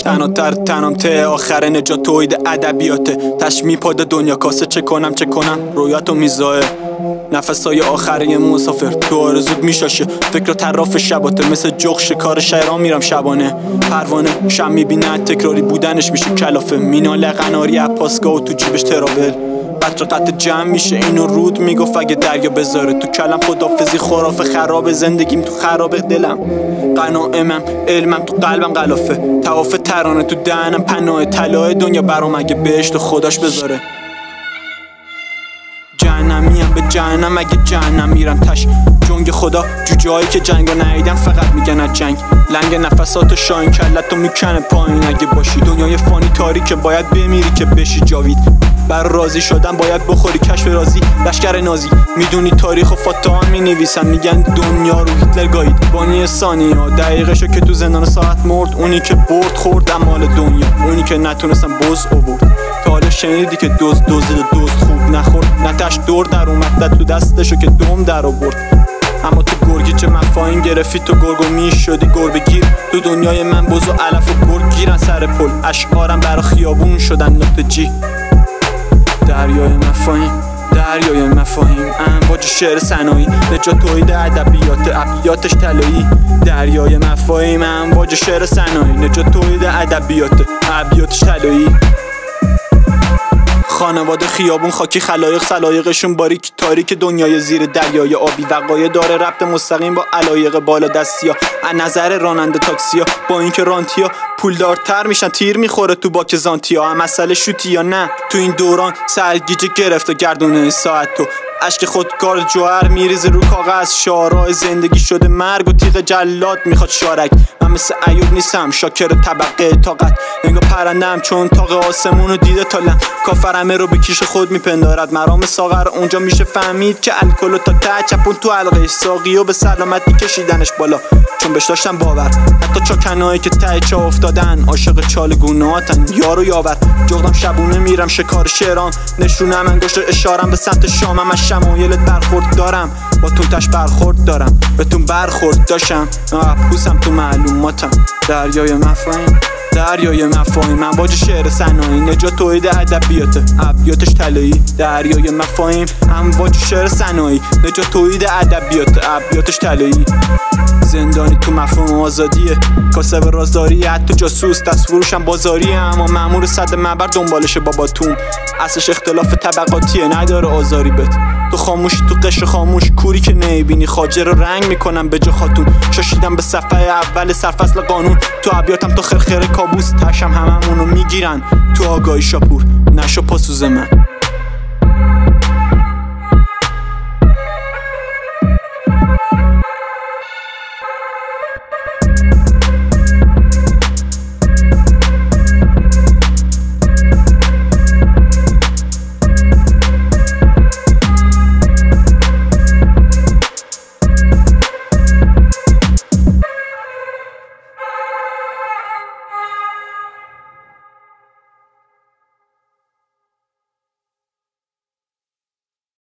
تنها تنم ته آخر نجات توید ادبیاته تش میپاده دنیا کاسه چه کنم رویاتو میزاه نفسای آخری مسافر تو آرزود میشاشه فکر طراف شباته مثل جغ شکار شهرام میرم شبانه پروانه شم میبینه تکراری بودنش میشه کلافه میناله قناری پاسگاه و تو جیبش ترابل قطع جمع میشه اینو رود میگفت اگه دریا بذاره تو کلم خدافزی خرافه خراب زندگیم تو خراب دلم قناعمم علمم تو قلبم غلافه طواف ترانه تو دهنم پناه طلای دنیا برام اگه بهشت و خداش بذاره جهنمیم به جهنم اگه جهنم میرم تش جنگ خدا جوجهایی که جنگو ندیدن فقط میگن از جنگ لنگ نفساتو شاین کلتو میکنه پایین اگه باشی دنیای فانی تاریکه باید بمیری که بشی جاوید بر راضی شدن باید بخوری کشف رازی لشکر نازی میدونی تاریخ و فاتحان مینویسن میگن دنیا رو هیتلر گاید بانی ثانیه دقیقشو که تو زندان ساعت مرد اونی که برد خورد امال دنیا اونی که نتونستن بز آورد تا حالا شنیدی که دوز خوب نخورد نتش دور در اومد تو دستشو که دم در آورد اما تو گرگی چه مفاهیم گرفتی تو گرگو میشدی گربه گیر تو دنیای من بز و علف و گرگ گیرن سر پل اشعارم برا خیابون شدن نقطه جی دریای مفاهیم امواج شعر ثنایی نجات توید ادبیاتش طلایی دریای مفاهیم امواج شعر ثنایی نجات توید ادبیاتش طلایی خانواده خیابون خاکی خلایق سلایقشون باریک تاریک دنیای زیر دریای آبی وقایع داره ربط مستقیم با علایق بالا دستیا از نظر راننده تاکسیا با اینکه رانتیا پولدارتر میشن تیر میخوره تو باک زانتیا مسئله شوتی یا نه تو این دوران سرگیجه گرفته گردونه ساعت تو عشق خودکار جوهر میریزه رو کاغذ شعارهای زندگی شده مرگ و تیغ جلاد میخواد شارک من مثل ایوب نیستم شاکر طبقه طاقت نگاه پرندم چون تاق آسمونو دیده تا لم کافرمه رو به کیش خود میپندارد مرام ساغر اونجا میشه فهمید که الکل تا ته چپون تو حلقه ساقی و به سلامتی کشیدنش بالا چون بهش داشتم باور حتی چاکنایی که ته چا افتادن عاشق چال گونهاتن یارو یاور جغدم شبونه میرم شکار شعرام نشونم انگشت اشارم به سمت شامم از شمایلت برخورد دارم با تونتش برخورد دارم بهتون برخورد داشتم پوسم تو معلوماتم دریای مفاهیم امواج شعر ثنایی نجات توید ادبیاتش طلایی دریای مفاهیم امواج شعر ثنایی نجات توید ادبیاتش طلایی زندانی تو مفهوم آزادیه کاسب رازداری حتی جاسوس دست فروشم بازاریه اما مأمور صد معبر دنبالشه باباتون اصلش اختلاف طبقاتیه نداره آزاری بت تو خاموشی تو قشر خاموش کوری که نمیبینی خاجه رو رنگ میکنم به جا خاتون شاشیدم به صفحه اول سرفصل قانون تو ابیاتم تو خرخره کابوس تشم هممونو میگیرن تو آگاهی شاپور نشو پاسوز من